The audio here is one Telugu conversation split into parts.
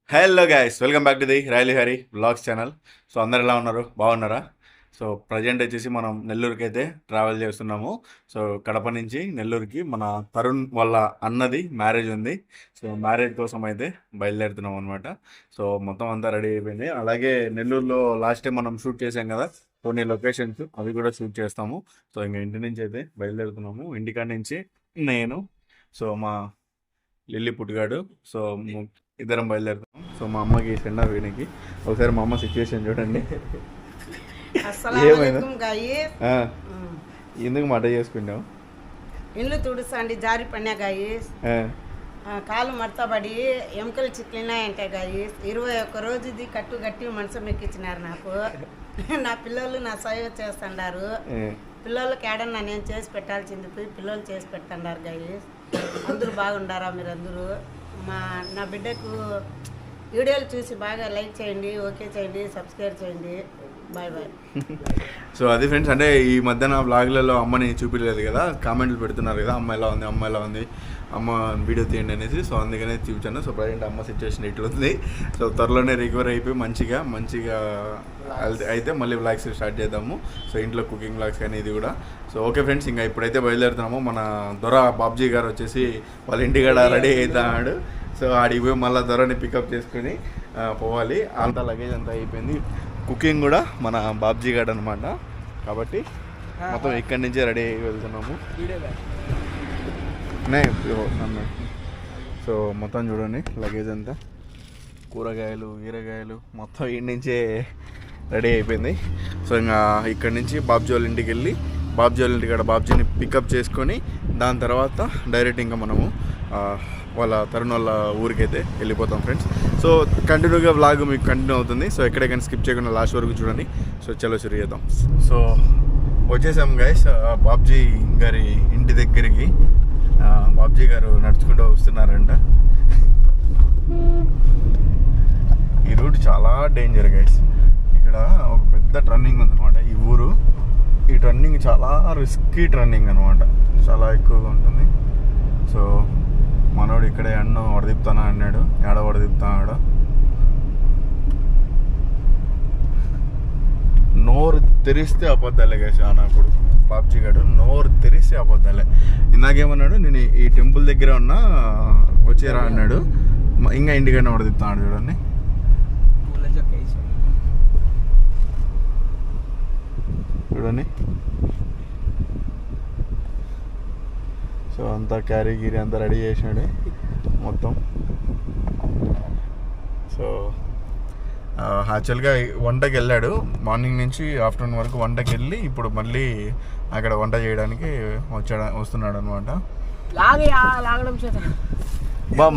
Hello guys, welcome back to the Riley Hari vlogs channel. So అందరు ఎలా ఉన్నారు, బాగున్నారా? సో ప్రజెంట్ వచ్చేసి మనం నెల్లూరుకి అయితే ట్రావెల్ చేస్తున్నాము. సో కడప నుంచి నెల్లూరుకి మన తరుణ్ వాళ్ళ అన్నది మ్యారేజ్ ఉంది. సో మ్యారేజ్ కోసం అయితే బయలుదేరుతున్నాం అనమాట. సో మొత్తం అంతా రెడీ అయిపోయింది. అలాగే నెల్లూరులో లాస్ట్ టైం మనం షూట్ చేసాం కదా, కొన్ని లొకేషన్స్ అవి కూడా షూట్ చేస్తాము. సో ఇంకా ఇంటి నుంచి అయితే బయలుదేరుతున్నాము. ఇంటికాడ నుంచి నేను, సో మా లిల్లీ పుట్టుగాడు, సో ఇద్దరం బయలుదేరుతాం. సో మా అమ్మకి సెండ్ ఆఫ్ వీనికి ఒకసారి మా అమ్మ సిచ్యువేషన్ చూడండి. ఏమైంది? ఆ, ఎందుకు మాట చేసుకుంటావు? ఇల్లు తుడుసండి జారి పడినా గాయస్, కాలు మడతబడి ఎముకలు చిట్లినాయంటే గాయస్. 21 రోజుది కట్టు గట్టి మనసు ఎక్కించినారు నాకు. నా పిల్లలు నా సేవ చేస్తున్నారు. పిల్లలకి ఏడన్నా నేను చేసి పెట్టాల్సింది పోయి పిల్లలు చేసి పెట్టండారు గాయస్. అందరూ బాగుండారా మీరందరూ? నా బిడ్డకు వీడియోలు చూసి బాగా లైక్ చేయండి, ఓకే చేయండి, సబ్స్క్రైబ్ చేయండి. Bye bye. సో అది ఫ్రెండ్స్, అంటే ఈ మధ్యన బ్లాగ్లలో అమ్మని చూపించలేదు కదా, కామెంట్లు పెడుతున్నారు కదా, అమ్మ ఎలా ఉంది, అమ్మ ఎలా ఉంది, అమ్మ వీడియో తీయండి అనేసి. సో అందుకనే చూపించాను. సో ప్రజెంట్ అమ్మ సిచ్యువేషన్ ఇట్లుంది. సో త్వరలోనే రికవర్ అయిపోయి మంచిగా అయితే మళ్ళీ వ్లాగ్స్ స్టార్ట్ చేద్దాము. సో ఇంట్లో కుకింగ్ వ్లాగ్స్ కానీ ఇది కూడా. సో ఓకే ఫ్రెండ్స్, ఇంకా ఇప్పుడైతే బయలుదేరుతున్నాము. మన దొర బాబ్జీ గారు వచ్చేసి వాళ్ళ ఇంటికాడ రెడీ అవుతున్నాడు. సో ఆడికి పోయి మళ్ళీ దొరని పికప్ చేసుకుని పోవాలి. అంతా లగేజ్ అంతా అయిపోయింది. కుకింగ్ కూడా మన బాబ్జీ గారు అనమాట. కాబట్టి మొత్తం ఇక్కడి నుంచే రెడీ అయ్యి వెళ్తున్నాము. సో మొత్తం చూడండి, లగేజ్ అంతా కూరగాయలు గీరగాయలు మొత్తం ఇంటి నుంచే రెడీ అయిపోయింది. సో ఇంకా ఇక్కడి నుంచి బాబ్జీ వాళ్ళ ఇంటికి వెళ్ళి బాబ్జీ వాళ్ళ ఇంటికాడ బాబ్జీని పికప్ చేసుకొని దాని తర్వాత డైరెక్ట్ ఇంకా మనము వాళ్ళ తరుణ్ వాళ్ళ ఊరికైతే వెళ్ళిపోతాం ఫ్రెండ్స్. సో కంటిన్యూగా వ్లాగ్ మీకు కంటిన్యూ అవుతుంది. సో ఎక్కడెక్కడ స్కిప్ చేయకుండా లాస్ట్ వరకు చూడండి. సో చలో షురు చేద్దాం. సో వచ్చేసాం గైస్ బాబ్జీ గారి ఇంటి దగ్గరికి. బాబ్జీ గారు నడుచుకుంటూ వస్తున్నారంట. ఈ రూట్ చాలా డేంజర్ గైస్. ఇక్కడ ఒక పెద్ద టర్నింగ్ ఉందన్నమాట ఈ ఊరు. ఈ టర్నింగ్ చాలా రిస్కీ టర్నింగ్ అనమాట, చాలా ఎక్కువగా ఉంటుంది. సో మనోడు ఇక్కడే అన్ను వడదిప్తానా అన్నాడు. ఏడ వడదిప్తాడు? నోరు తెరిస్తే అబద్ధాలే గైస్. నాకు బాబ్జీ గారు నోరు తెరిస్తే అబద్ధాలే. ఇందాకేమన్నాడు, నేను ఈ టెంపుల్ దగ్గర ఉన్నా వచ్చేరా అన్నాడు. ఇంకా ఇంటికన్నా వడదిప్తాడు చూడండి. చూడండి, సో అంతా క్యారీ గీరీ అంతా రెడీ చేసినాడు మొత్తం. సో యాక్చువల్గా వంటకి వెళ్ళాడు మార్నింగ్ నుంచి ఆఫ్టర్నూన్ వరకు. వంటకి వెళ్ళి ఇప్పుడు మళ్ళీ అక్కడ వంట చేయడానికి వస్తున్నాడు అనమాట.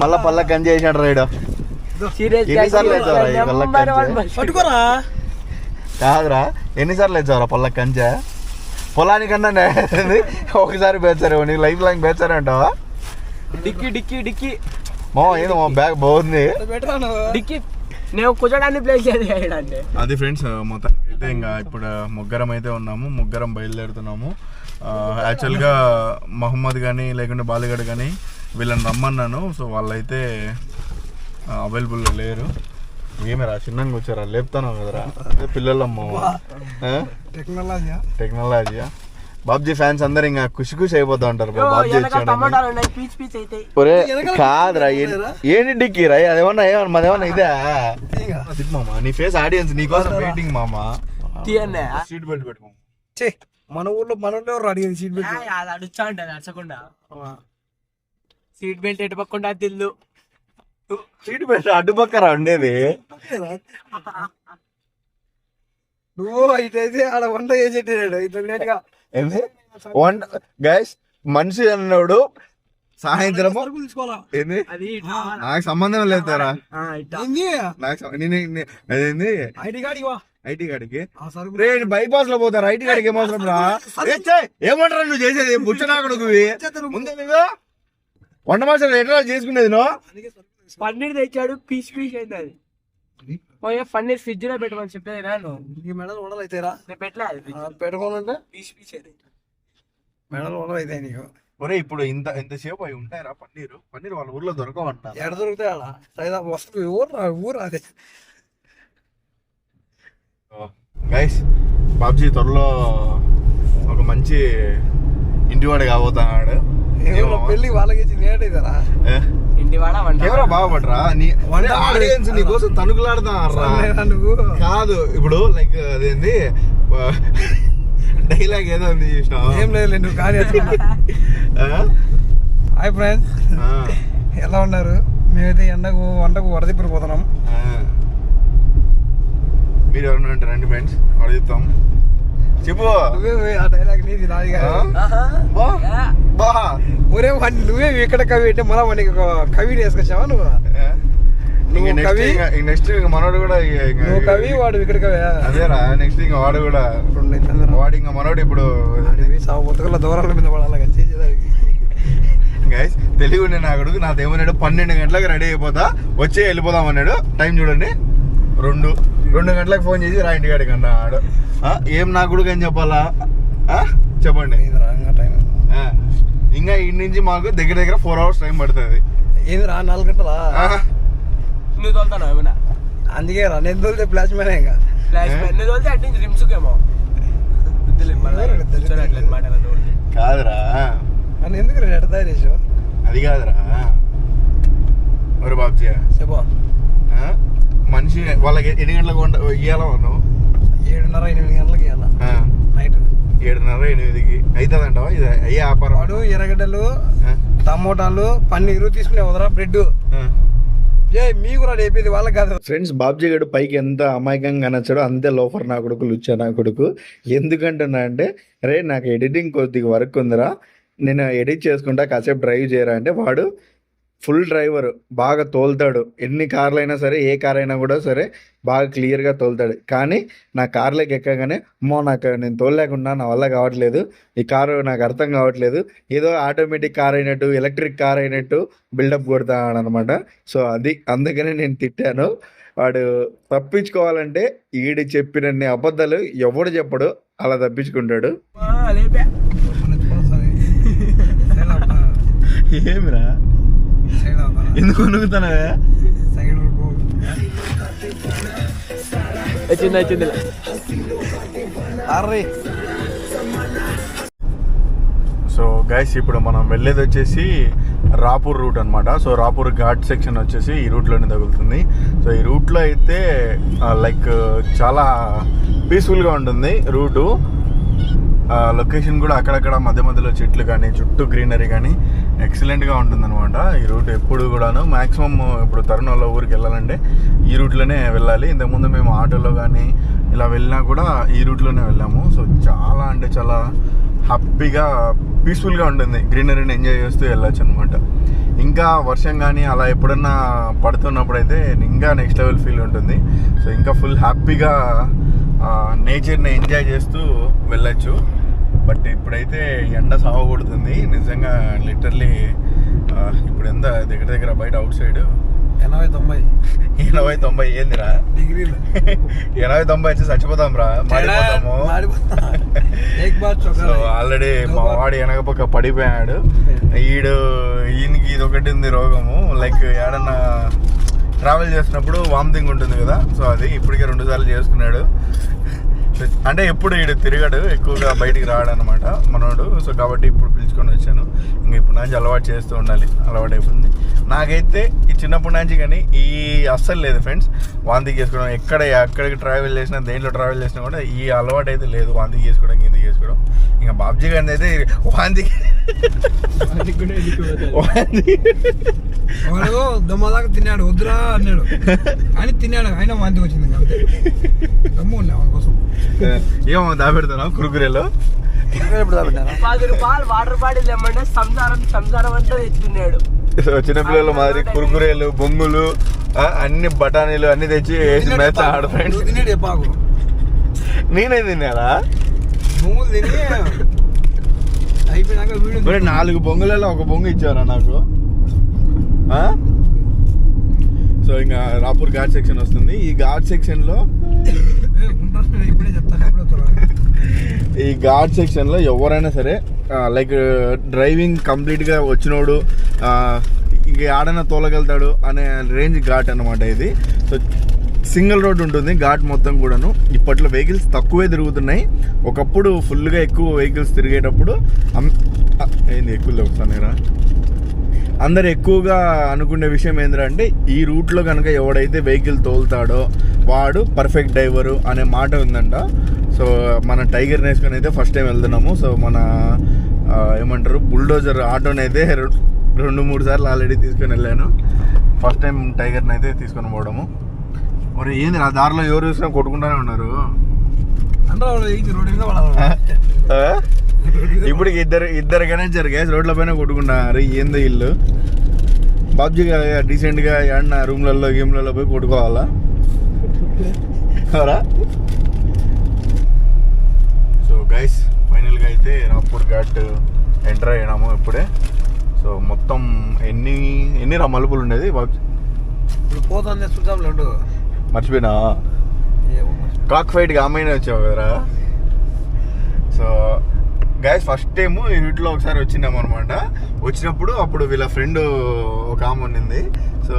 మళ్ళా పళ్ళ కంచి చేసినాడు రైడ్. కాదురా, ఎన్నిసార్లు వేసావురా పళ్ళ కంచె? పొలానికన్నా ఒకసారి పేర్చారు, నీకు లైఫ్ లాంగ్ పేర్చారంటావా? డిక్కి డిక్కి డిక్కి ఏదో మా బ్యాగ్ బాగుంది. డిక్కి నేను కూర్చోడానికి ప్లేస్ చేయడానికి. అది ఫ్రెండ్స్, మొత్తం అయితే ఇంకా ఇప్పుడు ముగ్గురం అయితే ఉన్నాము. ముగ్గురం బయలుదేరుతున్నాము. యాక్చువల్గా మహమ్మద్ కానీ లేకుంటే బాలిగడ్ కానీ వీళ్ళని రమ్మన్నాను. సో వాళ్ళైతే అవైలబుల్ లేరు. ఏమేరా చిన్నగా వచ్చారా? లేపుతాను కదరా, అదే పిల్లలమ్మ. టెక్నాలజీయా? బాబ్జీ ఫ్యాన్స్ అందరు ఇంకా ఖుషి అయిపోతా ఉంటారు. బాబ్జీ కాదురా, ఏంటి డిక్కీ రా? అదేమన్నా మాదేమన్నా ఇదే మామా? నీ ఫేస్ ఆడియన్స్ నీకోసం వెయిటింగ్ మామా. సీట్ బెల్ట్ పెట్టుకో. మన ఊర్లో అడిగేది సీట్ బెల్ట్. అది అడుచా ఉంటుంది, అడచకుండా సీట్ బెల్ట్ ఎటు పక్కుండా తిల్లు. సీట్ బెల్ట్ అడ్డుపక్కరా ఉండేది. నువ్వు అయితే ఆడ వంట చేసేటాడు ఇట్లా లేట్గా. వంట గైస్, మనిషి అన్నాడు సాయంత్రం ఏంది నాకు సంబంధం లేదారా. అదేంది ఐటీ కాడికి బైపాస్ లో పోతారు. ఐటీ కాడికి ఏమవసరం రా? ఏమంటారా నువ్వు చేసేది? బుచ్చనాకుడు ముందే వంట మాస్టర్ ఎట్లా చేసుకునేది? నువ్వు పన్నీర్ తెచ్చాడు, పీస్ అయింది. అది పన్నీర్ ఫ్రిడ్జ్ లో పెట్టమని చెప్పేది. ఈ మెడల్ ఉండలైతేరా? నేను పెట్టలేదు. పెట్టుకోవాలంటే పీస్ అయితే మెడల్ ఉండలైతే నీకు ఒరే ఇప్పుడు ఇంతసేపు అవి ఉంటాయరా పన్నీరు వాళ్ళ ఊర్లో దొరకవంట. ఎక్కడ దొరుకుతాయి అలా సైదా వస్తుంది ఊరు అదే. గైస్ బాబ్జీ త్వరలో ఒక మంచి ఇంటివాడు కాబోతున్నాడు. పెళ్లి వాళ్ళకి నేటైతారా కెమెరా బాగుపడరా ఆడియన్స్ నీ కోసం తణుకులాడుతున్నారా నువ్వు కాదు. ఇప్పుడు లైక్ అదేంది డైలాగ్ ఏదో ఉంది చూసినావు? ఏం లేదు నువ్వు కానీ. హాయ్ ఫ్రెండ్స్, ఎలా ఉన్నారు? మేమైతే వంటకు వరదిప్పిపోతున్నాం. మీరు ఎవరైనా ఉంటారండి ఫ్రెండ్స్? అడుగుతాం చెప్పు. ఆ డైలాగ్ నీది నాది ఒరే నువ్వే ఇక్కడ కవి అంటే మళ్ళా వాడికి కవిని వేసుకొచ్చావా నువ్వు? నెక్స్ట్ మనోడు కూడా నువ్వు కవి వాడు ఇక్కడ కవి. అదేరా నెక్స్ట్ ఇంకా వాడు కూడా వాడు ఇంకా మనోడు ఇప్పుడు ఉతకల దూరాల మీద పడాలి చేసేదానికి. గైస్ తెలివి ఉండే నా కొడుకు నాదేమన్నాడు 12 గంటలకు రెడీ అయిపోతా వచ్చి వెళ్ళిపోదాం అన్నాడు. టైం చూడండి 2 గంటలకు ఫోన్ చేసి రా ఇంటికాడికి అన్నాడు. ఏం నా కొడుకు అని చెప్పాలా చెప్పండి. ఇంకా ఇంటి నుంచి మాకు దగ్గర 4 hours టైం పడుతుంది. ఏంది రా 4 గంటలా? నువ్వు తోలుతాను ఏమన్నా? అందుకే రా నేను తోలితే ఫ్లాష్ మ్యాన్ ఇంకా తోలితే అటు నుంచి రిమ్స్కేమో కాదురా. అని ఎందుకు రా ఎడతా చేసావు? అది కాదురా మరి బాబ్జీ చెప్పు. మనిషి వాళ్ళకి ఎన్ని గంటలకు ఇవ్వాలా నువ్వు? 7:30-8 గంటలకు ఇవ్వాలా నైట్? 7:30-8కి అవుతుందంటావా? ఇది అయ్యే వ్యాపారం. వాడు ఎర్రగడ్డలు టమోటాలు పన్నీరు తీసుకునే వదరా బ్రెడ్ మీకు కూడా అయిపోయింది వాళ్ళకి కాదు. ఫ్రెండ్స్ బాబ్జీ గడు పైకి ఎంత అమాయకంగా నచ్చాడో అంతే లోఫర్ నా కొడుకు లుచ్చా నా కొడుకు. ఎందుకంటున్నా అంటే రే నాకు ఎడిటింగ్ కొద్దిగా వర్క్ ఉందిరా నేను ఎడిట్ చేసుకుంటా కాసేపు డ్రైవ్ చేయరా అంటే వాడు ఫుల్ డ్రైవర్ బాగా తోలుతాడు. ఎన్ని కార్లు అయినా సరే ఏ కార్ అయినా కూడా సరే బాగా క్లియర్గా తోలుతాడు. కానీ నా కార్లోకి ఎక్కగానే నేను తోలలేకుండా నా వల్ల కావట్లేదు, ఈ కారు నాకు అర్థం కావట్లేదు, ఏదో ఆటోమేటిక్ కార్ అయినట్టు ఎలక్ట్రిక్ కార్ అయినట్టు బిల్డప్ కొడతాడు అనమాట. సో అందుకనే నేను తిట్టాను. వాడు తప్పించుకోవాలంటే ఈడు చెప్పినన్ని అబద్ధాలు ఎవడు చెప్పడు, అలా తప్పించుకుంటాడు. ఏమిరా ఎందుకు వణుకుతానా? సో గైస్ ఇప్పుడు మనం వెళ్ళేది వచ్చేసి రాపూర్ రూట్ అనమాట. సో రాపూర్ ఘాట్ సెక్షన్ వచ్చేసి ఈ రూట్లోనే తగులుతుంది. సో ఈ రూట్లో అయితే లైక్ చాలా పీస్ఫుల్గా ఉంటుంది రూటు. లొకేషన్ కూడా అక్కడక్కడ మధ్యలో చెట్లు కానీ చుట్టూ గ్రీనరీ కానీ ఎక్సలెంట్గా ఉంటుందన్నమాట. ఈ రూట్ ఎప్పుడు కూడాను మ్యాక్సిమం ఇప్పుడు తరుణంలో ఊరికి వెళ్ళాలంటే ఈ రూట్లోనే వెళ్ళాలి. ఇంతకుముందు మేము ఆటోలో కానీ ఇలా వెళ్ళినా కూడా ఈ రూట్లోనే వెళ్ళాము. సో చాలా అంటే చాలా హ్యాపీగా పీస్ఫుల్గా ఉంటుంది, గ్రీనరీని ఎంజాయ్ చేస్తూ వెళ్ళచ్చు అనమాట. ఇంకా వర్షం కానీ అలా ఎప్పుడన్నా పడుతున్నప్పుడు అయితే ఇంకా నెక్స్ట్ లెవెల్ ఫీల్ ఉంటుంది. సో ఇంకా ఫుల్ హ్యాపీగా నేచర్ని ఎంజాయ్ చేస్తూ వెళ్ళచ్చు. బట్ ఇప్పుడైతే ఎండ సాగు కొడుతుంది నిజంగా లిటరలీ. ఇప్పుడు ఎంత దగ్గర బయట అవుట్ సైడ్ 80-90 ఏందిరా డిగ్రీలు 80-90 వచ్చి చచ్చిపోతాం రా, మాడిపోతాము. సో ఆల్రెడీ మా వాడు వెనకపోక పడిపోయాడు. ఈయనకి ఇది ఒకటి ఉంది రోగము, లైక్ ఏడన్నా ట్రావెల్ చేసినప్పుడు వామిటింగ్ ఉంటుంది కదా. సో అది ఇప్పటికే 2 సార్లు చేసుకున్నాడు. అంటే ఎప్పుడు ఈడు తిరగడు, ఎక్కువగా బయటికి రాడు అనమాట మనోడు. సో కాబట్టి ఇప్పుడు పిలుచుకొని వచ్చాను. ఇంక ఇప్పుడు నుంచి అలవాటు చేస్తూ ఉండాలి, అలవాటు అయిపోతుంది. నాకైతే ఈ చిన్నప్పటి నుంచి కానీ ఈ అస్సలు లేదు ఫ్రెండ్స్ వాంతి చేసుకోవడం. ఎక్కడికి ట్రావెల్ చేసినా దేంట్లో ట్రావెల్ చేసినా కూడా ఈ అలవాటు అయితే లేదు, వాంతి చేసుకోవడం కింద చేసుకోవడం. ఇంకా బాబ్జీ గారిని అయితే వాంతి వాడు దమ్మదాకా తిన్నాడు, వద్దురా అన్నాడు అని తిన్నాడు, ఆయన వాంతి వచ్చింది. దమ్ము కోసం ఏమో దాపెడతాను కురుకురేలో 10 రూపాయలు వాటర్ బాటిల్ ఏమంటే సంసారం అంతా తెచ్చుకున్నాడు. సో చిన్నపిల్లలు మాదిరి కురుకురేలు బొంగులు అన్ని బఠానీలు అన్ని తెచ్చి వేసి మేత ఆడు ఫ్రెండ్స్. నేనే తిన్నారా బొంగులు తిని అయిపోయినాక 4 బొంగులలో 1 బొంగు ఇచ్చారా నాకు. సో ఇంకా రాపూర్ ఘాట్ సెక్షన్ వస్తుంది. ఈ ఘాట్ సెక్షన్లో ఎవరైనా సరే లైక్ డ్రైవింగ్ కంప్లీట్గా వచ్చినోడు ఇంక ఆడైనా తోలగలుగుతాడు అనే రేంజ్ ఘాట్ అనమాట ఇది. సో సింగిల్ రోడ్ ఉంటుంది ఘాట్ మొత్తం కూడాను. ఇప్పట్లో వెహికల్స్ తక్కువే తిరుగుతున్నాయి. ఒకప్పుడు ఫుల్గా ఎక్కువ వెహికల్స్ తిరిగేటప్పుడు ఏంది ఎక్కువ వస్తానేరా అందరు ఎక్కువగా అనుకునే విషయం ఏంటంటే ఈ రూట్లో కనుక ఎవడైతే వెహికల్ తోలుతాడో వాడు పర్ఫెక్ట్ డ్రైవరు అనే మాట ఉందంట. సో మన టైగర్ నేసుకొని అయితే ఫస్ట్ టైం వెళ్తున్నాము. సో మన ఏమంటారు బుల్డోజర్ ఆటోనైతే 2-3 సార్లు ఆల్రెడీ తీసుకొని వెళ్ళాను. ఫస్ట్ టైం టైగర్ని అయితే తీసుకొని పోవడము. మరి ఏంది ఆ దారిలో ఎవరు చూసినా కొట్టుకుంటానే ఉన్నారు. ఇప్పుడు ఇద్దరు గణించారు గ్యాస్ రోడ్ల పైన కొట్టుకుంటున్నారు. ఏందో ఇల్లు బాబ్జీగా డీసెంట్గా ఏడన్నా రూమ్లలో గేమ్లలో పోయి కొట్టుకోవాలా అవరా. సో గైస్ ఫైనల్గా అయితే రాపూర్ ఘాట్ ఎంటర్ అయినాము ఇప్పుడే. సో మొత్తం ఎన్ని మలుపులు ఉండేది బాబ్జీ పోతుంది చూద్దాంలేండు. మర్చిపోయినా కాక్ ఫైట్గా అమ్మాయిని వచ్చావు కదరా. సో గైస్ ఫస్ట్ టైం ఈ రూట్లో ఒకసారి వచ్చినాం అనమాట. వచ్చినప్పుడు అప్పుడు వీళ్ళ ఫ్రెండ్ ఒక ఆమె ఉండింది. సో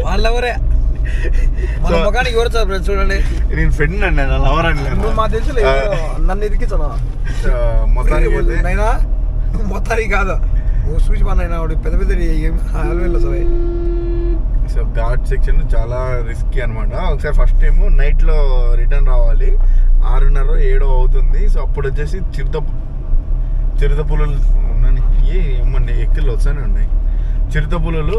వాళ్ళెవరే చూడండి నేను ఫ్రెండ్ అండి లవర్ అని మా తెలుసు నన్ను ఇరికించను మొత్తానికి కాదు చూసి మన పెద్ద పెద్ద సరే. సో ఘాట్ సెక్షన్ చాలా రిస్కీ అనమాట. ఒకసారి ఫస్ట్ టైం నైట్లో రిటర్న్ రావాలి 6:30-7 అవుతుంది. సో అప్పుడు వచ్చేసి చిరుత పులులు ఏమండి ఎక్కిళ్ళు వస్తానే ఉన్నాయి. చిరుత పులులు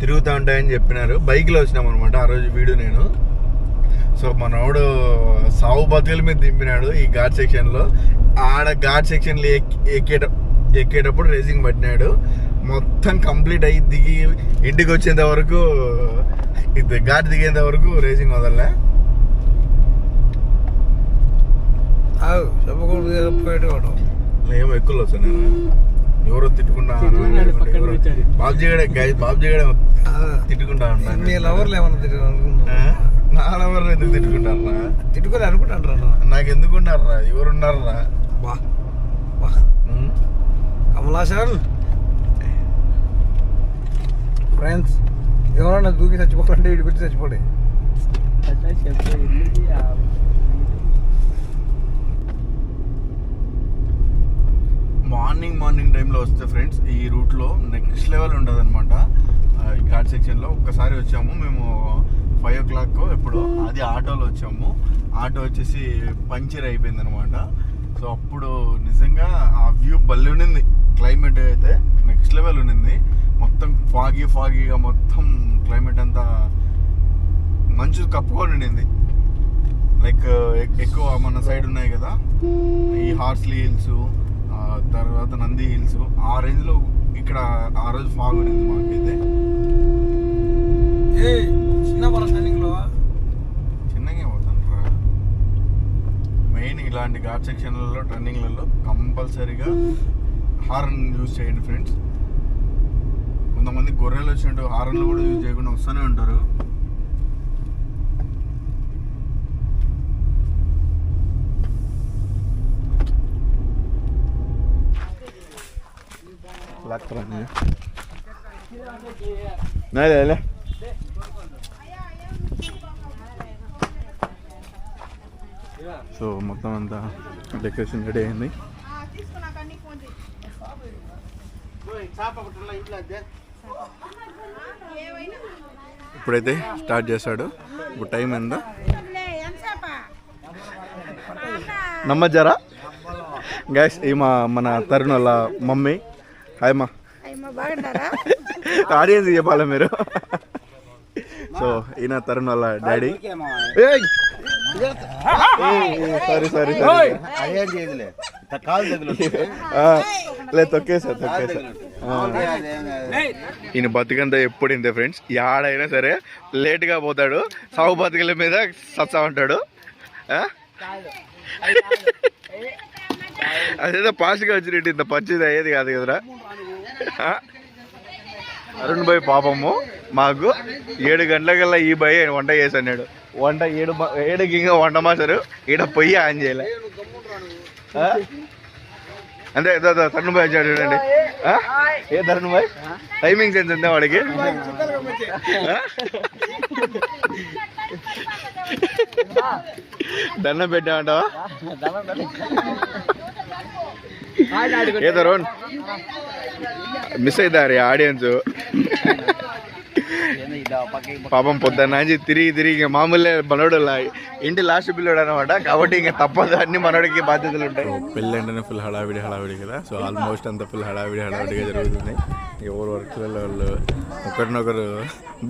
తిరుగుతూ ఉంటాయని చెప్పినారు. బైక్లో వచ్చినాం అనమాట ఆ రోజు వీడియో నేను. సో మనోడు సావు బతుకుల మీద దింపినాడు ఈ ఘాట్ సెక్షన్లో. ఆడ ఘాట్ సెక్షన్లో ఎక్కేటప్పుడు రేసింగ్ పట్టినాడు. మొత్తం కంప్లీట్ అయ్యి దిగి ఇంటికి వచ్చేంత వరకు ఘాట్ దిగేంత వరకు రేసింగ్ వదలలే. ఏమో ఎక్కువ వస్తాను ఎవరో తిట్టుకుంటా బాబ్జీ తిట్టుకుంటా ఉంటాను. నా లవర్ ఎందుకు తిట్టుకుంటారా? తిట్టుకొని అనుకుంటాను నాకు ఎందుకున్నారా ఎవరున్నారా కమలాసన్ ఫ్రెండ్స్. ఎవరన్నా దూకి చచ్చిపోకండి ఇటు పెట్టి చచ్చిపోండి. మార్నింగ్ టైంలో వస్తే ఫ్రెండ్స్ ఈ రూట్లో నెక్స్ట్ లెవెల్ ఉంటుంది అనమాట. ఈ ఘాట్ సెక్షన్లో ఒక్కసారి వచ్చాము మేము 5 o'clock ఎప్పుడు అది ఆటోలో వచ్చాము. ఆటో వచ్చేసి పంచర్ అయిపోయింది అనమాట. సో అప్పుడు నిజంగా ఆ వ్యూ భలే ఉండింది. క్లైమేట్ అయితే నెక్స్ట్ లెవెల్ ఉండింది. మొత్తం ఫాగీగా మొత్తం క్లైమేట్ అంతా మంచు కప్పుకొని ఉండింది. లైక్ ఎక్కువ మన సైడ్ ఉన్నాయి కదా ఈ హార్స్లీ హిల్స్ తర్వాత నంది హిల్స్ ఆ రేంజ్లో ఇక్కడ ఆ రోజు ఫాగ్ ఉండింది మాకైతే. చిన్నగా పోతాను రా. మెయిన్ ఇలాంటి ఘాట్ సెక్షన్లలో టర్నింగ్లలో కంపల్సరీగా హార్న్ యూజ్ చేయండి ఫ్రెండ్స్. కొంతమంది గొర్రెలు వచ్చినట్టు హార్న్లు కూడా యూజ్ చేయకుండా వస్తూనే ఉంటారు. సో మొత్తం అంతా డెకరేషన్ రెడీ అయింది. ఇప్పుడైతే స్టార్ట్ చేశాడు. ఇప్పుడు టైం ఎంత నమ్మజ్జారా గైస్? ఈ మన తరుణ్ వాళ్ళ మమ్మీ. హాయ్ మా ఆడియన్స్ చెప్పాలా మీరు? సో ఈయన తరుణ్ వాళ్ళ డాడీ. సారీ తొక్కేసా. ఈయన బతుకంతా ఎప్పుడు ఇంతే ఫ్రెండ్స్. ఆడైనా సరే లేట్గా పోతాడు. సాగు బతుకల మీద సత్సా ఉంటాడు. అదేదో ఫాస్ట్గా వచ్చినట్టు ఇంత పచ్చిది అయ్యేది కాదు కదరా. అరుణ్ భాయ్ పాపము మాకు 7 గంటలకల్లా ఈ భయ్ వంట చేసాడు. వంట 7కి ఇంకా వంట మాసారు. ఈడ పొయ్యి ఆన్ చేయలే అంటే తరుణ్ భాయ్ వచ్చాడు చూడండి. ఏ తరుణ్ భాయ్ టైమింగ్ సెన్స్ ఉందా వాడికి? దండం పెట్టామంటావా? ఏ తరుణ్ మిస్ అవుతారు ఆడియన్స్. పాపం పొద్దున్న నుంచి తిరిగి ఇంకా మామూలే మనోడు ఇంటి లాస్ట్ పిల్లడు అనమాట. కాబట్టి ఇంకా తప్పదు, అన్ని మనోడికి బాధ్యతలు ఉంటాయి. పెళ్ళి అంటేనే ఫుల్ హడావిడి కదా. సో ఆల్మోస్ట్ అంతా ఫుల్ హడావిడిగా జరుగుతుంది. ఎవరు వర్క్లలో వాళ్ళు ఒకరినొకరు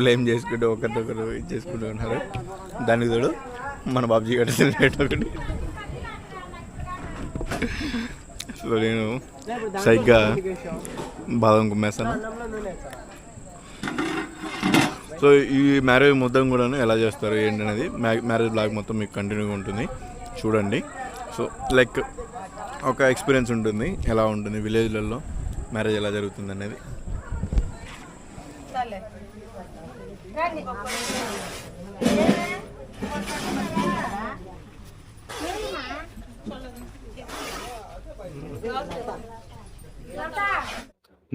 బ్లేమ్ చేసుకుంటూ ఒకరినొకరు ఇది చేసుకుంటూ ఉన్నారు. దానికి తోడు మన బాబుజీ గడ్డ ఒకటి. సో నేను సరిగ్గా బాదం కుమ్మేస్తాను. సో ఈ మ్యారేజ్ మొత్తం కూడా ఎలా చేస్తారు ఏంటనేది మ్యారేజ్ బ్లాగ్ మొత్తం మీకు కంటిన్యూగా ఉంటుంది, చూడండి. సో లైక్ ఒక ఎక్స్పీరియన్స్ ఉంటుంది, ఎలా ఉంటుంది విలేజ్లలో మ్యారేజ్ ఎలా జరుగుతుంది అనేది.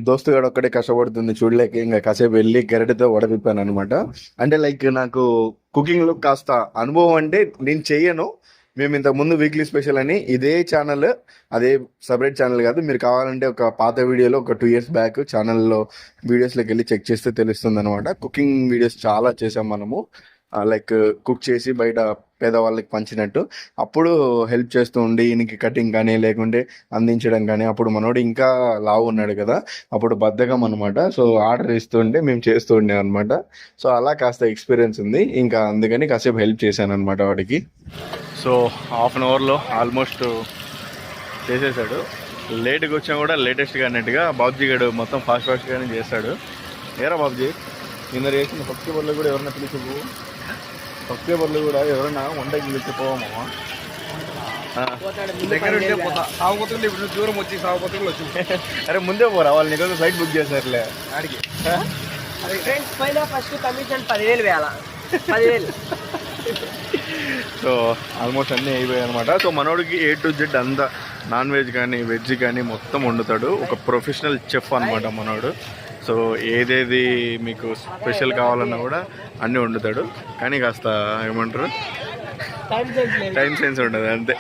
దోస్తుగాడు ఒక్కడే కష్టపడుతుంది చూడలేక ఇంకా కాసేపు వెళ్ళి గరిటెతో వడవిప్పాను అనమాట. అంటే లైక్ నాకు కుకింగ్లో కాస్త అనుభవం, అంటే నేను చెయ్యను. మేము ఇంతకు ముందు వీక్లీ స్పెషల్ అని ఇదే ఛానల్, అదే సపరేట్ ఛానల్ కాదు, మీరు కావాలంటే ఒక పాత వీడియోలో ఒక 2 years బ్యాక్ ఛానల్లో వీడియోస్లోకి వెళ్ళి చెక్ చేస్తే తెలుస్తుంది అనమాట. కుకింగ్ వీడియోస్ చాలా చేసాం మనము, లైక్ కుక్ చేసి బయట పేదవాళ్ళకి పంచినట్టు. అప్పుడు హెల్ప్ చేస్తూ ఉండి ఈయనకి కటింగ్ కానీ లేకుంటే అందించడం కానీ. అప్పుడు మనోడు ఇంకా లావు ఉన్నాడు కదా, అప్పుడు బద్ధకం అనమాట. సో ఆర్డర్ ఇస్తూ ఉంటే మేము చేస్తూ ఉండే అనమాట. సో అలా కాస్త ఎక్స్పీరియన్స్ ఉంది, ఇంకా అందుకని కాసేపు హెల్ప్ చేశాను అనమాట వాడికి. సో 1/2 అవర్లో ఆల్మోస్ట్ చేసేసాడు. లేట్గా వచ్చినా కూడా లేటెస్ట్గా అన్నట్టుగా బాబుజీ గడు మొత్తం ఫాస్ట్గానే చేస్తాడు. ఏరా బాబుజీ, నిన్న చేసిన పక్షి బొర్లు కూడా ఎవరన్నా పిలిచిపో, పక్షి బొర్లు కూడా ఎవరన్నా వంటకి పిలిచిపోవమ్మా. దూరం వచ్చి సాగుపోతుంది వచ్చి. అరే ముందే పోరా, వాళ్ళు నీకోసం ఫ్లైట్ బుక్ చేశారులే ఆడికి. First commission 10,000 వేయాల 10,000. సో ఆల్మోస్ట్ అన్నీ అయిపోయాయి అనమాట. సో మనోడికి A to Z అంతా నాన్ వెజ్ కానీ వెజ్ కానీ మొత్తం వండుతాడు. ఒక ప్రొఫెషనల్ చెఫ్ అనమాట మనోడు. సో ఏదేది మీకు స్పెషల్ కావాలన్నా కూడా అన్నీ వండుతాడు. కానీ కాస్త ఏమంటారు, టైం సెన్స్ ఉండదు అంతే.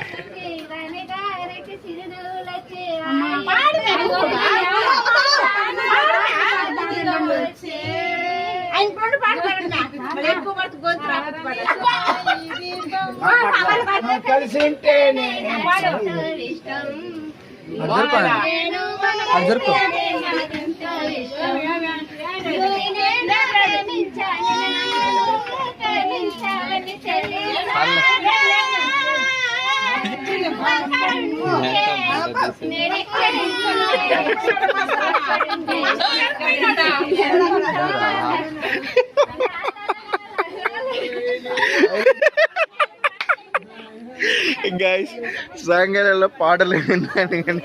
గైస్ సాంగలలో పాటలు విన్నాను కానీ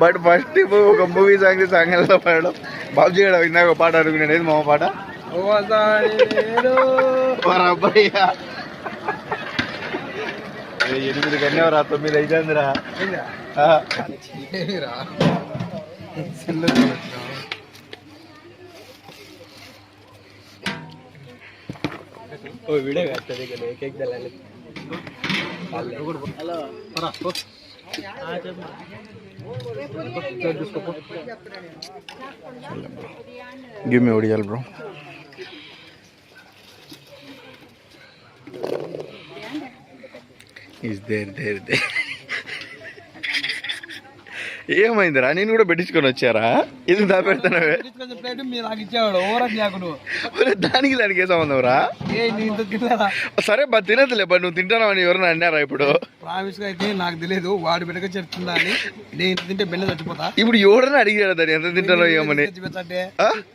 బట్ ఫస్ట్ ఒక మూవీ సాంగలలో పాడడం బాబుజీ గడ ఇందాక పాట అనుకున్నాడు. ఏది మా పాట? అబ్బాయ్యా 8 కన్యావరా 9 అయితందిరా. ఓ వీడియో కట్టది కదా కేక్ దలాలి. హలో గివ్ మీ ఒడియాల్ బ్రో. Is there. ఏమైందిరా నేను కూడా పెట్టించుకొని వచ్చారా ఇది దాపెడతానవే ప్లేట్ మీరు నాకు ఇచ్చేవాడు ఓవరాక్ లేకును దానికి ఏ సంబంధం రా సరే బా తినదులే బా నువ్వు తింటావు అని ఎవరైనా అన్నారా ఇప్పుడు ప్రామిస్ గా అయితే నాకు తెలియదు వాడు బిడ్డగా చెప్తుందా అని నేను తింటే బెల్ల చచ్చిపోతా ఇప్పుడు ఎవడన్నా అడిగాడు దాన్ని ఎంత తింటానో ఏమని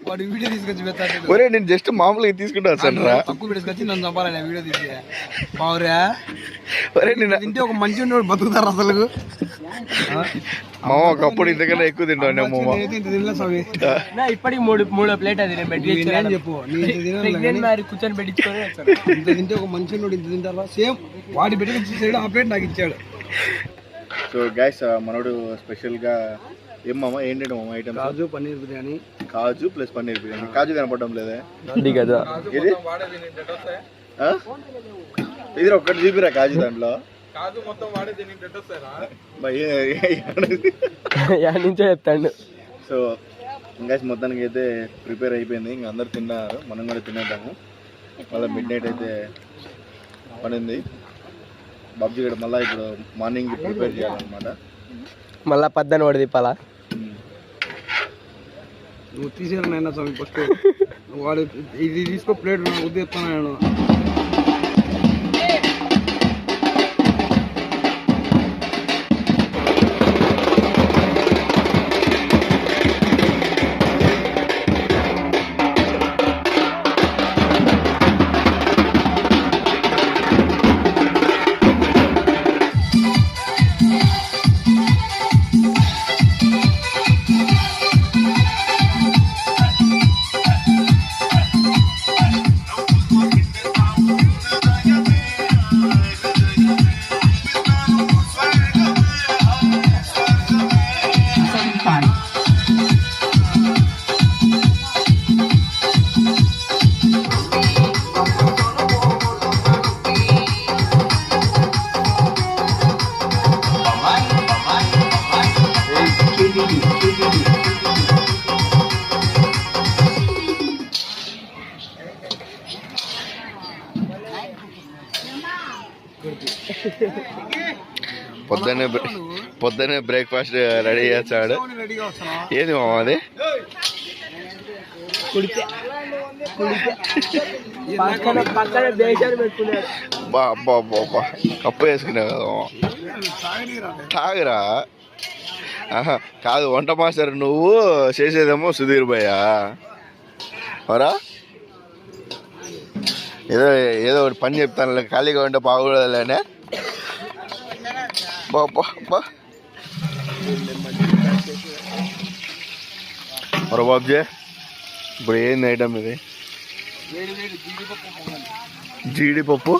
వాడు వీడియో తీసుకొచ్చి పెట్టాడు ఒరే నేను జస్ట్ మామూలుగా తీసుకుంటా సార్ రా తక్కువ తీసుకొచ్చి నన్ను చంపాలి వీడియో తీసి బావురా ఒరే నేను తింటే ఒక మంచి ఉన్నవాడు బతుకుతారు అసలు మామ ఒకప్పుడు ఇంతకన్నా ఎక్కువ తింటాను మామ ఇప్పటికి మూడో ప్లేట్ అది చెప్పు కూర్చొని పెట్టించుకొని ఇంత తింటే ఒక మంచి ఉన్నోడు ఇంత తింటారా సేమ్ వాడి పెట్టి ఆ ప్లేట్ నాకు ఇచ్చాడు. సో గైస్ మనోడు స్పెషల్గా ఏం మామ ఏంటంటే మామ ఐటమ్ కాజు పన్నీర్ బిర్యానీ కాజు ప్లస్ పన్నీర్ బిర్యానీ కాజు కనపడడం లేదే కదా ఇది ఇది ఒక్కటి చూపిరా కాజు దాంట్లో నుంచో చెప్తాడు. సో ఇంకా మొత్తానికి అయితే ప్రిపేర్ అయిపోయింది ఇంకా అందరు తిన్నారు మనం కూడా తినేద్దాము మళ్ళీ మిడ్ నైట్ అయితే పడింది బాబ్జీ గడ మళ్ళీ ఇప్పుడు మార్నింగ్ ప్రిపేర్ చేయాలన్నమాట మళ్ళా పద్దని వాడు తిప్పాలా నువ్వు తీసేయాలన్నా స్వామి ఫస్ట్ వాడు ఇది తీసుకో ప్లేట్ ఉద్దేస్తాను నేను పొద్దున్నే బ్రేక్ఫాస్ట్ రెడీ చేస్తాడు ఏది మామ అది కప్పు వేసుకునే కదా తాగురా కాదు వంట మాస్టర్ నువ్వు చేసేదేమో సుధీర్ భయ్యా అవరా ఏదో ఏదో ఒకటి పని చెప్తాను ఖాళీగా ఉంటే బాగూడదులేనే మరో బాబ్జీ ఇప్పుడు ఏంది ఐటమ్ ఇది జీడిపప్పు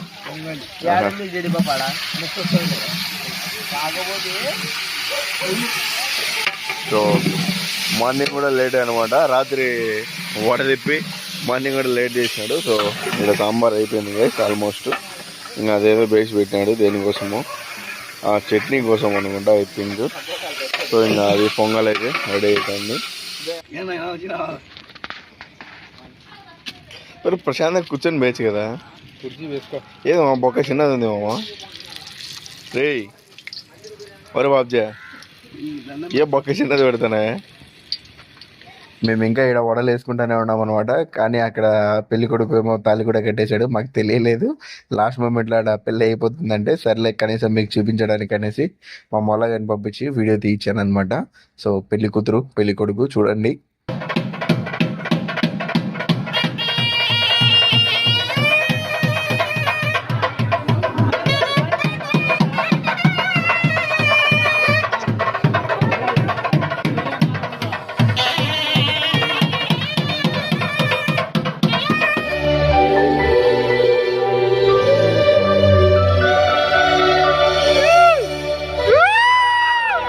సో మార్నింగ్ కూడా లేట్ అనమాట రాత్రి వడ తిప్పి మార్నింగ్ కూడా లేట్ చేసినాడు సో ఇక్కడ సాంబార్ అయిపోయింది గైస్ ఆల్మోస్ట్ ఇంకా అదేదో బేసి పెట్టినాడు దేనికోసము ఆ చట్నీ కోసం అనుకుంటా ఐ థింక్ సో ఇంకా అది పొంగల్ అయితే రెడీ అవుతుంది మరి ప్రశాంతంగా కూర్చొని వేయచ్చు కదా ఏదో మా బొక్క చిన్నది ఉంది మామ రే మరి బాబ్జీ ఏ బొక్క చిన్నది పెడతానే మేము ఇంకా ఇక్కడ వడలు వేసుకుంటూనే ఉన్నాం అనమాట కానీ అక్కడ పెళ్లి కొడుకు ఏమో తాళి కూడా కట్టేశాడు మాకు తెలియలేదు లాస్ట్ మూమెంట్లో అక్కడ పెళ్ళి అయిపోతుందంటే సర్లే కనీసం మీకు చూపించడానికి అనేసి మా మొలగాని పంపించి వీడియో తీయించాను అనమాట సో పెళ్లి కూతురు పెళ్లి కొడుకు చూడండి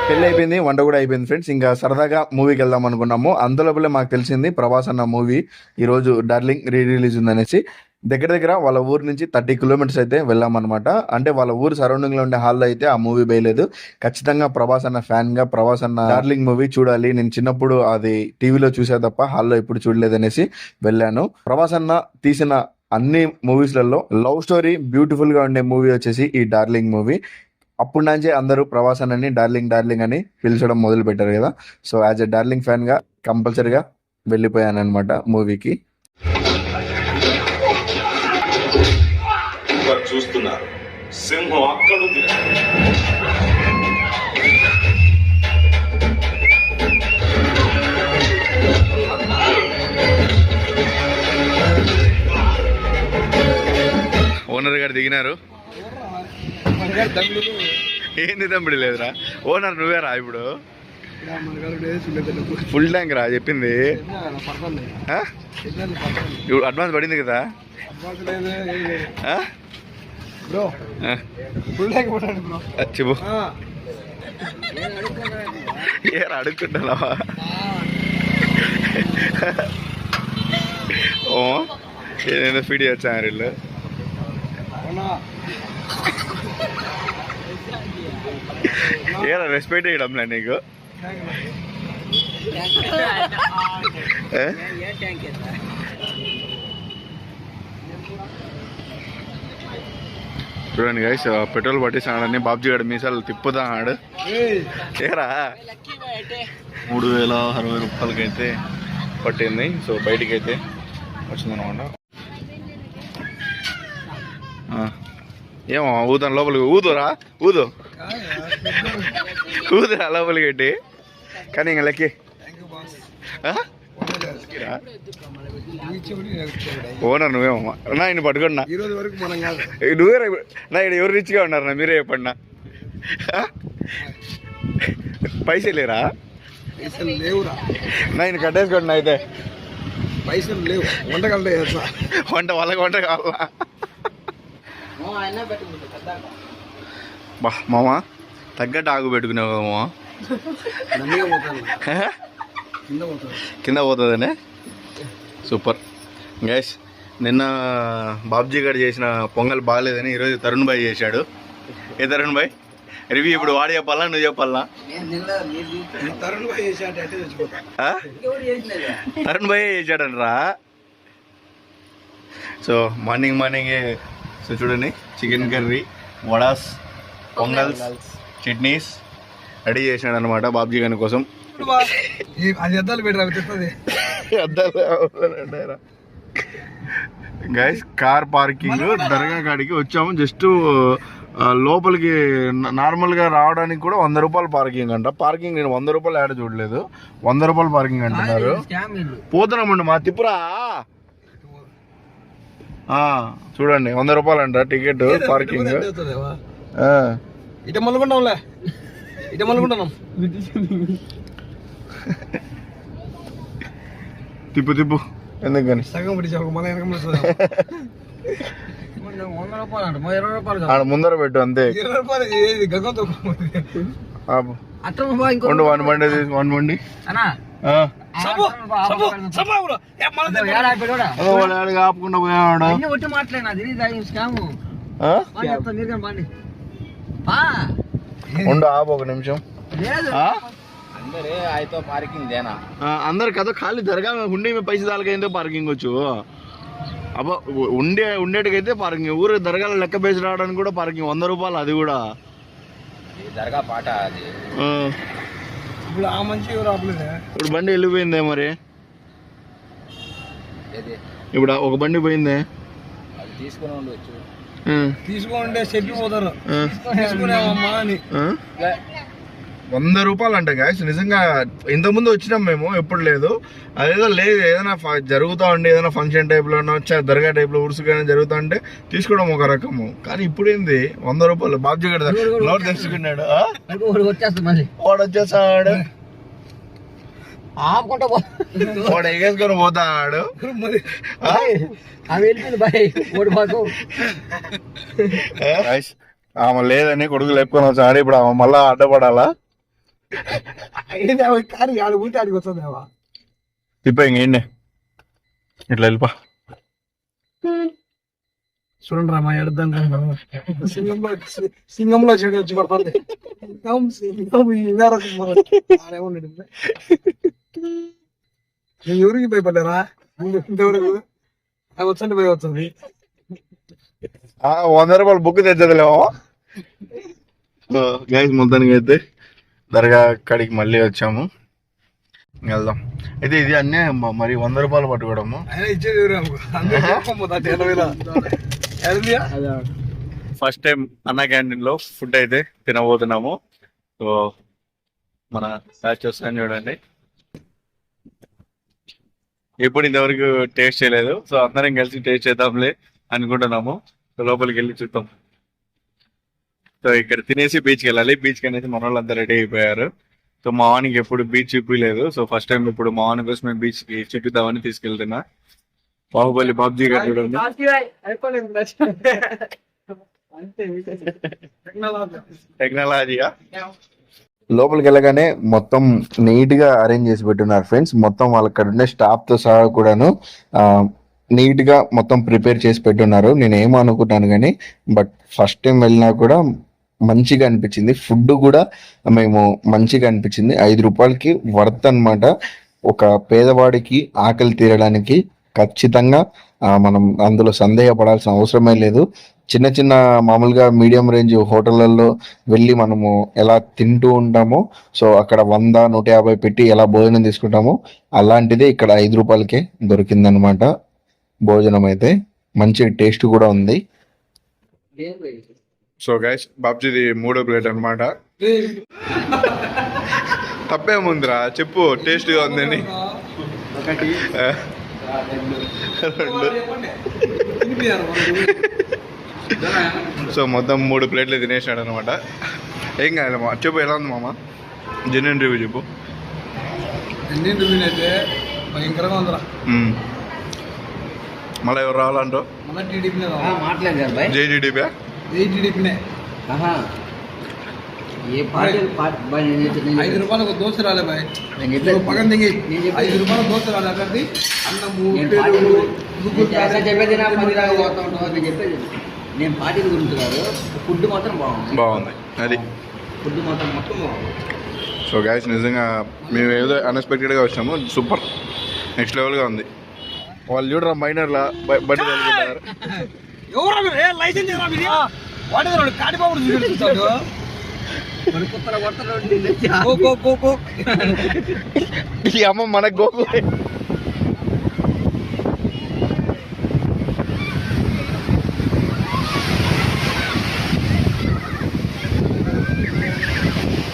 పెళ్ళి అయిపోయింది వంట కూడా అయిపోయింది ఫ్రెండ్స్ ఇంకా సరదాగా మూవీకి వెళ్దాం అనుకున్నాము అందులోపలే మాకు తెలిసింది ప్రభాస్ అన్న మూవీ ఈరోజు డార్లింగ్ రిలీజ్ ఉందనేసి దగ్గర దగ్గర వాళ్ళ ఊరు నుంచి 30 కిలోమీటర్స్ అయితే వెళ్ళామన్నమాట అంటే వాళ్ళ ఊరు సరౌండింగ్ లో ఉండే హాల్లో అయితే ఆ మూవీ వేయలేదు ఖచ్చితంగా ప్రభాస్ అన్న ఫ్యాన్ గా ప్రభాస్ అన్న డార్లింగ్ మూవీ చూడాలి నేను చిన్నప్పుడు అది టీవీలో చూసా తప్ప హాల్లో ఎప్పుడు చూడలేదు అనేసి వెళ్ళాను ప్రభాస్ అన్న తీసిన అన్ని మూవీస్లలో లవ్ స్టోరీ బ్యూటిఫుల్ గా ఉండే మూవీ వచ్చేసి ఈ డార్లింగ్ మూవీ అప్పటి నుంచే అందరూ ప్రభాసనని డార్లింగ్ డార్లింగ్ అని పిలిచడం మొదలు పెట్టారు కదా. సో యాజ్ ఎ డార్లింగ్ ఫ్యాన్గా కంపల్సరీగా వెళ్ళిపోయాను అనమాట మూవీకి. చూస్తున్నారు సింహం అక్కడుంది. ఓనర్ గారు దిగినారు. ఏంది తమ్ముడు లేదురా, ఓనర్ నువ్వేరా ఇప్పుడు? ఫుల్ ట్యాంక్ రా చెప్పింది. అడ్వాన్స్ పడింది కదా. చెప్పు ఏరా అడుగుకుంటున్నావా? ఓ ఏదైనా ఫీడ్ వచ్చా వీళ్ళు. ఏరా రెస్పెక్ట్ చేయడంలే నీకు. చూడండి గైస్, పెట్రోల్ పట్టిస్తాడని బాబ్జీ గడు మీసాలు తిప్పుతాడు. ఏరా 3060 రూపాయలకైతే పట్టింది. సో బయటికి అయితే వచ్చిందనమాట. ఏమో ఊదాను లోపలికి. ఊదురా ఊదురా లోపలికి పెట్టి. కానీ ఇంకా లెక్కి ఓనర్ నువ్వేమమ్మా నా ఇన్ని పట్టుకున్నా. నువ్వే నా ఇక్కడ ఎవరు రిచ్గా ఉన్నారు నా, మీరే చెప్పండి నా. పైసలు లేరా? నా ఇన్ని కట్టేసుకోండి నా. అయితే పైసలు లేవు, వంట వాళ్ళకి వంట కావాలా? బా మామ తగ్గట్టు ఆగు పెట్టుకున్నావు మామ. కింద పోతుందనే. సూపర్ గైస్, నిన్న బాబ్జీ గారు చేసిన పొంగల్ బాగాలేదని ఈరోజు తరుణ్ భాయ్ చేశాడు. ఏ తరుణ్ భాయ్ రివ్యూ ఇప్పుడు వాడు చెప్పాలా నువ్వు చెప్పాలా? తరుణ్ భాయ్ చేశాడనరా. సో మార్నింగే సో చూడండి, chicken curry, vadas, pongals, chutneys ready చేసినాడు అనమాట బాబ్జీ గారి కోసం. గైస్ కార్ పార్కింగ్ దర్గా కాడికి వచ్చాము. జస్ట్ లోపలికి నార్మల్గా రావడానికి కూడా 100 రూపాయలు పార్కింగ్ అంట. పార్కింగ్ నేను 100 రూపాయలు యాడ్ చూడలేదు, 100 రూపాయలు పార్కింగ్ అంటున్నారు. పోతున్నామండి మా తిప్పురా. చూడండి 100 రూపాయలు అంట టికెట్ పార్కింగ్. ఇట మలుకుంటాంలే, ఇట మలుకుంటున్నాం. తిప్పు ఎందుకని సగం ముందర పెట్టు అంతే. 20 రూపాయలు వన్ బండి ఆపకుండా పోయాడు. ఉండు ఆపు ఒక నిమిషం. అందరు కదా ఖాళీ దర్గా ఉండే పైసలు దానికైతే పార్కింగ్ వచ్చు. అబ్బా ఉండేటికైతే పార్కింగ్. ఊరు దర్గాలో లెక్క పేసి రావడానికి కూడా పార్కింగ్ 100 రూపాయలు. అది కూడా దర్గా పాట. ఇప్పుడు బండి వెళ్ళిపోయిందే మరి. ఇప్పుడు ఒక బండి పోయిందే. తీసుకుంటే చెప్పిపోతారు 100 రూపాయలు అంట గాయస్. నిజంగా ఇంతకుముందు వచ్చినాం మేము, ఎప్పుడు లేదు. అదేదో లేదు, ఏదైనా జరుగుతూ ఉండి ఏదైనా ఫంక్షన్ టైప్లోనో దర్గా టైప్లో ఉరుసుగానే జరుగుతూ ఉంటే తీసుకోవడం ఒక రకము. కానీ ఇప్పుడు ఏంది 100 రూపాయలు. బాబ్జీ గడ నోట్ తెచ్చుకున్నాడు. వాడు వచ్చేసాడు, వాడు ఎగేసుకొని పోతాడు. ఆమె లేదని కొడుకు లేపుకొని వచ్చాడు. ఇప్పుడు ఆమె మళ్ళా అడ్డపడాలా? తిప్ప ఇంకేండి ఇట్లా వెళ్ళిపా. చూడండి రా మా ఎడదాం సింగంలో చెడు వచ్చి పడుతుంది. నేను ఎవరికి భయపడ్డారా? ఇంతవరకు వచ్చండి భయ వస్తుంది. 100 రూపాయలు బుక్ తెచ్చదులేమో. గైస్ మొత్తానికి అయితే దర్గా కాడికి మళ్ళీ వచ్చాము, వెళ్దాం. అయితే ఇది అన్నీ మరి 100 రూపాయలు పట్టుకోవడము. ఫస్ట్ టైం అన్న క్యాంటీన్ లో ఫుడ్ అయితే తినబోతున్నాము. సో మన బ్యాచ్ వస్తాను చూడండి, ఎప్పుడు ఇంతవరకు టేస్ట్ చేయలేదు. సో అందరం కలిసి టేస్ట్ చేద్దాంలే అనుకుంటున్నాము. సో లోపలికి వెళ్ళి చూద్దాం. సో ఇక్కడ తినేసి బీచ్కి వెళ్ళాలి. బీచ్కి అనేసి మన వాళ్ళంతా రెడీ అయిపోయారు. సో మా వానికి ఎప్పుడు బీచ్ చూపించలేదు. సో ఫస్ట్ టైం ఇప్పుడు మా వాని కోసం మేము బీచ్ కి చూపిద్దామని తీసుకెళ్తున్నా. బాహుబలి బాబ్జీ గారు చూడండి. టెక్నాలజీగా లోపలికి వెళ్ళగానే మొత్తం నీట్ గా అరేంజ్ చేసి పెట్టున్నారు ఫ్రెండ్స్. మొత్తం వాళ్ళక్కడ ఉండే స్టాఫ్ తో సహా కూడాను నీట్ గా మొత్తం ప్రిపేర్ చేసి పెట్టున్నారు. నేను ఏమనుకుంటాను కానీ బట్ ఫస్ట్ టైం వెళ్ళినా కూడా మంచిగా అనిపించింది. ఫుడ్ కూడా మేము మంచిగా అనిపించింది. 5 రూపాయలకి వర్త్ అన్నమాట. ఒక పేదవాడికి ఆకలి తీరడానికి ఖచ్చితంగా మనం అందులో సందేహపడాల్సిన అవసరమే లేదు. చిన్న చిన్న మామూలుగా మీడియం రేంజ్ హోటళ్లలో వెళ్ళి మనము ఎలా తింటూ ఉంటామో, సో అక్కడ 100, 150 పెట్టి ఎలా భోజనం తీసుకుంటామో అలాంటిదే ఇక్కడ 5 రూపాయలకే దొరికిందనమాట. భోజనం అయితే మంచి టేస్ట్ కూడా ఉంది. సో గైస్ బాబ్జీది 3వ ప్లేట్ అనమాట. తప్పేముందిరా చెప్పు, టేస్ట్గా ఉందని. 2 సో మొత్తం 3 ప్లేట్లు తినేసాడు అనమాట. ఏం కాదు మా చెప్పు, ఎలా ఉంది మామ? జెన్యున్ రివ్యూ చెప్పు. జెన్యున్ రివ్యూ అయితే భయంకరంగా ఉందిరా. మళ్ళీ ఎవరు రావాలంటావు? మన టీడీపీ మాట్లాడారు జేటీడీపీ. ఏ పార్టీ 5 రూపాయలకు దోశ రాలే బాయ్. పక్కన దిగి 5 రూపాయల దోశ రాలే. అక్కడి అన్నము చెప్పేది నేను పార్టీల గురించి కాదు, ఫుడ్ మాత్రం బాగుంది. అది ఫుడ్ మాత్రం మొత్తం బాగుంది. సో గైస్ నిజంగా మేము ఏదో అన్ఎక్స్పెక్టెడ్గా వచ్చాము. సూపర్ నెక్స్ట్ లెవెల్గా ఉంది. వాళ్ళు చూడరా మైనర్లా బండి వెళ్తున్నారు. ఈ అమ్మ మనకు గోకు.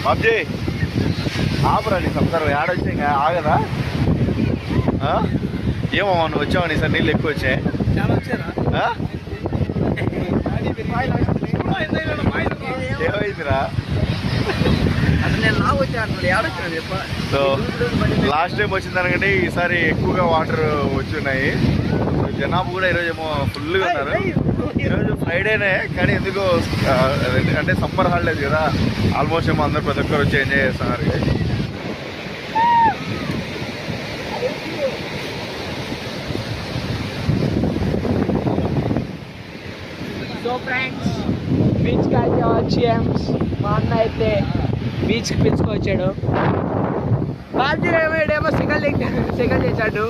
బాబ్జీ ఆపరా, నీ సంసారం ఏడొచ్చా ఇంకా ఆగదా? ఏమో నువ్వు వచ్చావని సార్ నీళ్ళు ఎక్కువ వచ్చాయి. ఏమైందిరా? సో లాస్ట్ టైం వచ్చిందనకంటే ఈసారి ఎక్కువగా వాటర్ వచ్చున్నాయి. జనాభా కూడా ఈరోజు ఏమో ఫుల్గా ఉన్నారు. ఈరోజు ఫ్రైడేనే కానీ ఎందుకో అంటే సమ్మర్ హాలిడేస్ కదా, ఆల్మోస్ట్ ఏమో అందరు ప్రతి ఒక్కరు వచ్చి ఎంజాయ్ చేస్తున్నారు. సో ఫ్రెండ్స్ బీచ్కి అయితే వచ్చాం. మా అన్న అయితే బీచ్కి పిలుచుకొచ్చాడు. బాధ్యమేమో సిగల్ చేశాడు.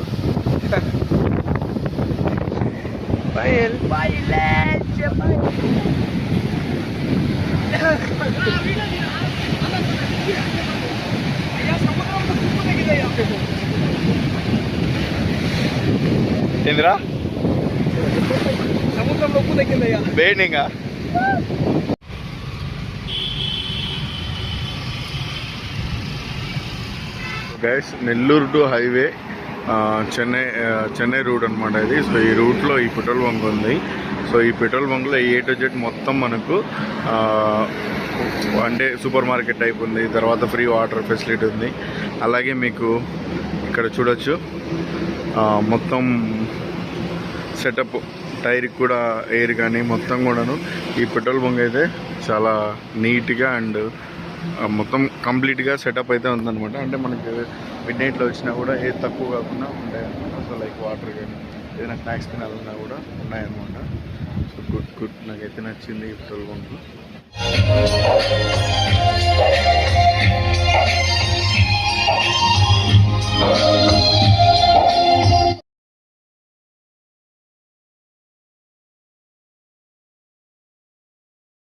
ఏందిరా సముద్రంలో ఉప్పు తగ్గిందయ్యా. వేడిగా guys Nellore to highway Chennai route అనమాట ఇది. సో ఈ రూట్లో ఈ పెట్రోల్ బంక్ ఉంది. సో ఈ పెట్రోల్ బంక్లో A to Z మొత్తం మనకు అంటే సూపర్ మార్కెట్ టైప్ ఉంది. తర్వాత ఫ్రీ వాటర్ ఫెసిలిటీ ఉంది. అలాగే మీకు ఇక్కడ చూడొచ్చు మొత్తం సెటప్, టైర్కి కూడా ఎయిర్ కానీ మొత్తం కూడాను. ఈ పెట్రోల్ బంక్ అయితే చాలా నీట్గా అండ్ మొత్తం కంప్లీట్గా సెటప్ అయితే ఉందన్నమాట. అంటే మనకి మిడ్ నైట్లో వచ్చినా కూడా ఏది తక్కువ కాకుండా ఉంటాయన్నమాట. సో లైక్ వాటర్ కానీ ఏదైనా స్నాక్స్ తినాలన్నా కూడా ఉన్నాయన్నమాట. సో గుడ్ నాకైతే నచ్చింది ఈ పెట్రోల్ బంక్.